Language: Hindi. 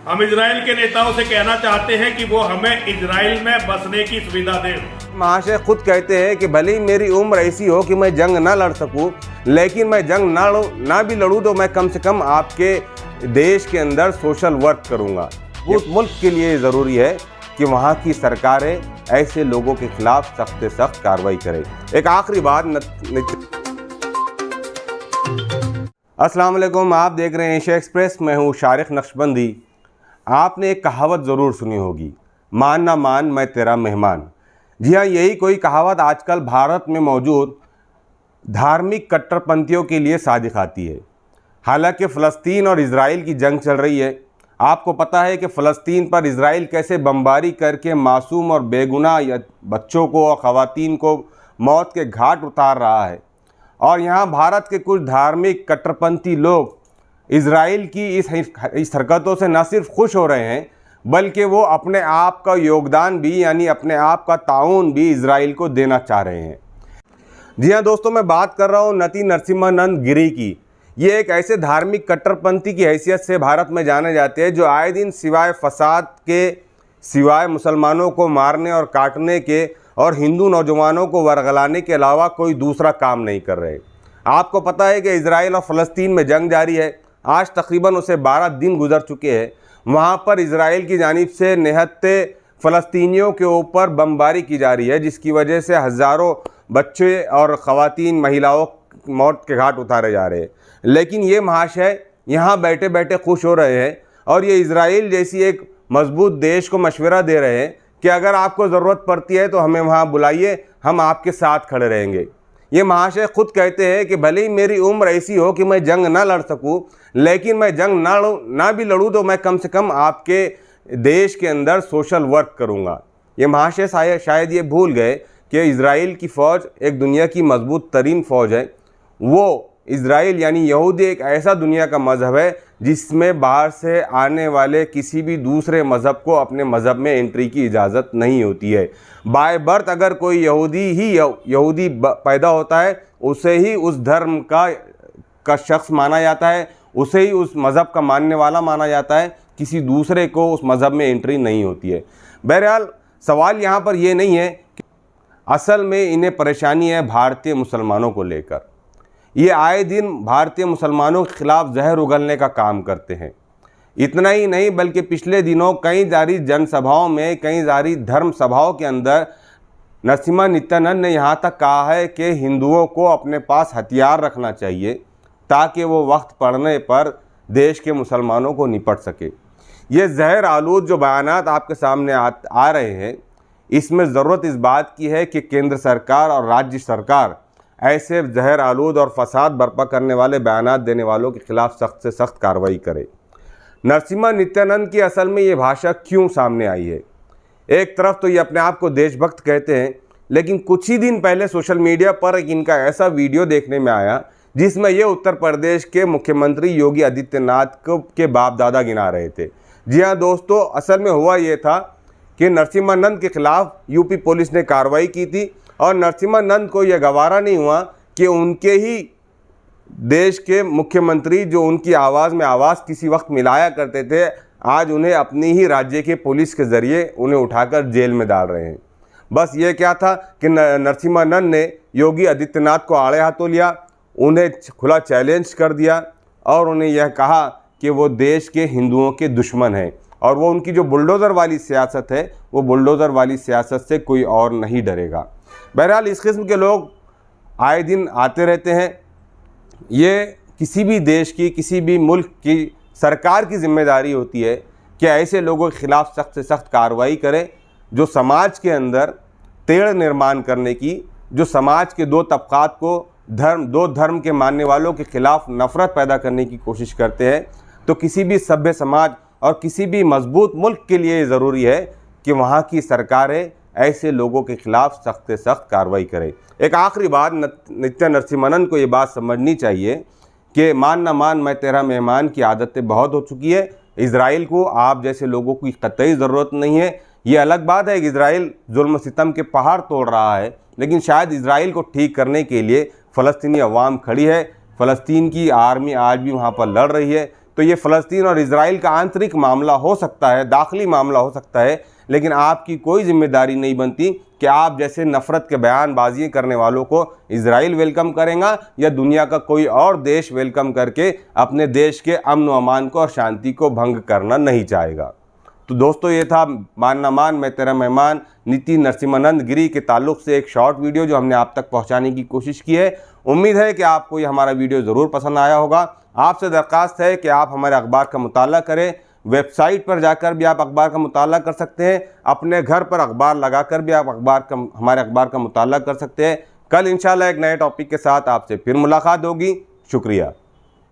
हम इजराइल के नेताओं से कहना चाहते हैं कि वो हमें इजराइल में बसने की सुविधा दें। महाशय खुद कहते हैं कि भले ही मेरी उम्र ऐसी हो कि मैं जंग ना लड़ सकूं, लेकिन मैं जंग ना भी लड़ूं तो मैं कम से कम आपके देश के अंदर सोशल वर्क करूंगा। उस मुल्क के लिए ज़रूरी है कि वहाँ की सरकारें ऐसे लोगों के खिलाफ सख्त से सख्त कार्रवाई करें। एक आखिरी बात, अस्सलाम वालेकुम, आप देख रहे हैं एशिया एक्सप्रेस। मैं हूँ शारिक नक्शबंदी। आपने एक कहावत ज़रूर सुनी होगी, मान ना मान मैं तेरा मेहमान। जी हाँ, यही कोई कहावत आजकल भारत में मौजूद धार्मिक कट्टरपंथियों के लिए सादिक आती है। हालांकि फ़लस्तीन और इजराइल की जंग चल रही है। आपको पता है कि फ़लस्तीन पर इजराइल कैसे बमबारी करके मासूम और बेगुनाह बच्चों को और ख़वातीन को मौत के घाट उतार रहा है। और यहाँ भारत के कुछ धार्मिक कट्टरपंथी लोग इजराइल की इस हरकतों से न सिर्फ खुश हो रहे हैं, बल्कि वो अपने आप का योगदान भी, यानी अपने आप का ताउन भी इजराइल को देना चाह रहे हैं। जी हाँ दोस्तों, मैं बात कर रहा हूँ नती नरसिम्हानंद गिरी की। ये एक ऐसे धार्मिक कट्टरपंथी की हैसियत से भारत में जाने जाते हैं जो आए दिन सिवाय फसाद के, सिवाय मुसलमानों को मारने और काटने के और हिंदू नौजवानों को वरगलाने के अलावा कोई दूसरा काम नहीं कर रहे। आपको पता है कि इजराइल और फ़लस्तीन में जंग जारी है। आज तकरीबन उसे 12 दिन गुजर चुके हैं। वहाँ पर इजराइल की जानिब से निहत्ते फ़लस्तीनियों के ऊपर बमबारी की जा रही है, जिसकी वजह से हज़ारों बच्चे और ख़वातीन, महिलाओं मौत के घाट उतारे जा रहे हैं। लेकिन ये महाशय यहाँ बैठे बैठे खुश हो रहे हैं और ये इजराइल जैसी एक मजबूत देश को मशवरा दे रहे हैं कि अगर आपको ज़रूरत पड़ती है तो हमें वहाँ बुलाइए, हम आपके साथ खड़े रहेंगे। ये महाशय खुद कहते हैं कि भले ही मेरी उम्र ऐसी हो कि मैं जंग ना लड़ सकूं, लेकिन मैं जंग ना भी लड़ूं तो मैं कम से कम आपके देश के अंदर सोशल वर्क करूंगा। ये महाशय शायद ये भूल गए कि इजराइल की फ़ौज एक दुनिया की मजबूत तरीन फ़ौज है। वो इजराइल यानी यहूदी एक ऐसा दुनिया का मज़हब है जिसमें बाहर से आने वाले किसी भी दूसरे मज़हब को अपने मज़हब में एंट्री की इजाज़त नहीं होती है। बाय बर्थ अगर कोई यहूदी पैदा होता है, उसे ही उस धर्म का शख्स माना जाता है, उसे ही उस मज़हब का मानने वाला माना जाता है। किसी दूसरे को उस मज़हब में एंट्री नहीं होती है। बहरहाल सवाल यहाँ पर यह नहीं है कि असल में इन्हें परेशानी है भारतीय मुसलमानों को लेकर। ये आए दिन भारतीय मुसलमानों के खिलाफ जहर उगलने का काम करते हैं। इतना ही नहीं बल्कि पिछले दिनों कई जारी जनसभाओं में, कई जारी धर्म सभाओं के अंदर नरसिम्हा नित्यानंद ने यहाँ तक कहा है कि हिंदुओं को अपने पास हथियार रखना चाहिए ताकि वो वक्त पड़ने पर देश के मुसलमानों को निपट सके। ये जहर आलूद जो बयानात आपके सामने आ रहे हैं, इसमें ज़रूरत इस बात की है कि केंद्र सरकार और राज्य सरकार ऐसे जहर आलूद और फसाद बर्पा करने वाले बयानात देने वालों के खिलाफ सख्त से सख्त कार्रवाई करे। नरसिम्हा नित्यानंद की असल में ये भाषा क्यों सामने आई है? एक तरफ तो ये अपने आप को देशभक्त कहते हैं, लेकिन कुछ ही दिन पहले सोशल मीडिया पर एक इनका ऐसा वीडियो देखने में आया जिसमें ये उत्तर प्रदेश के मुख्यमंत्री योगी आदित्यनाथ के बाप दादा गिना रहे थे। जी हाँ दोस्तों, असल में हुआ ये था कि नरसिम्हानंद के खिलाफ यूपी पुलिस ने कार्रवाई की थी और नरसिम्हानंद को यह गवारा नहीं हुआ कि उनके ही देश के मुख्यमंत्री, जो उनकी आवाज़ में आवाज़ किसी वक्त मिलाया करते थे, आज उन्हें अपनी ही राज्य के पुलिस के ज़रिए उन्हें उठाकर जेल में डाल रहे हैं। बस ये क्या था कि नरसिम्हानंद ने योगी आदित्यनाथ को आड़े हाथों लिया, उन्हें खुला चैलेंज कर दिया और उन्हें यह कहा कि वो देश के हिंदुओं के दुश्मन हैं और वो उनकी जो बुलडोज़र वाली सियासत है, वो बुलडोज़र वाली सियासत से कोई और नहीं डरेगा। बहरहाल इस किस्म के लोग आए दिन आते रहते हैं। ये किसी भी देश की, किसी भी मुल्क की सरकार की जिम्मेदारी होती है कि ऐसे लोगों के खिलाफ सख्त से सख्त कार्रवाई करे जो समाज के अंदर तेड़ निर्माण करने की, जो समाज के दो तबकात को दो धर्म के मानने वालों के खिलाफ नफ़रत पैदा करने की कोशिश करते हैं। तो किसी भी सभ्य समाज और किसी भी मजबूत मुल्क के लिए ज़रूरी है कि वहाँ की सरकारें ऐसे लोगों के खिलाफ सख्त से सख्त कार्रवाई करें। एक आखिरी बात, नित्या नरसिम्हानंद को ये बात समझनी चाहिए कि मान ना मान मैं तेरा मेहमान की आदतें बहुत हो चुकी है। इजराइल को आप जैसे लोगों की कतई ज़रूरत नहीं है। ये अलग बात है कि इजराइल जुल्म सितम के पहाड़ तोड़ रहा है, लेकिन शायद इजराइल को ठीक करने के लिए फ़लस्तीनी अवाम खड़ी है। फ़लस्तीन की आर्मी आज भी वहाँ पर लड़ रही है तो ये फ़लस्तीन और इजराइल का आंतरिक मामला हो सकता है, दाखिली मामला हो सकता है, लेकिन आपकी कोई जिम्मेदारी नहीं बनती कि आप जैसे नफ़रत के बयानबाजी करने वालों को इजराइल वेलकम करेगा या दुनिया का कोई और देश वेलकम करके अपने देश के अमन व अमान को और शांति को भंग करना नहीं चाहेगा। तो दोस्तों, ये था मान ना मान मैं तेरा मेहमान नीति नरसिम्हानंद गिरी के ताल्लुक़ से एक शॉर्ट वीडियो जो हमने आप तक पहुंचाने की कोशिश की है। उम्मीद है कि आपको ये हमारा वीडियो ज़रूर पसंद आया होगा। आपसे दरख्वास्त है कि आप हमारे अखबार का मुताला करें। वेबसाइट पर जाकर भी आप अखबार का मुताला कर सकते हैं, अपने घर पर अखबार लगाकर भी आप हमारे अखबार का मुताला कर सकते हैं। कल इंशाल्लाह एक नए टॉपिक के साथ आपसे फिर मुलाकात होगी। शुक्रिया।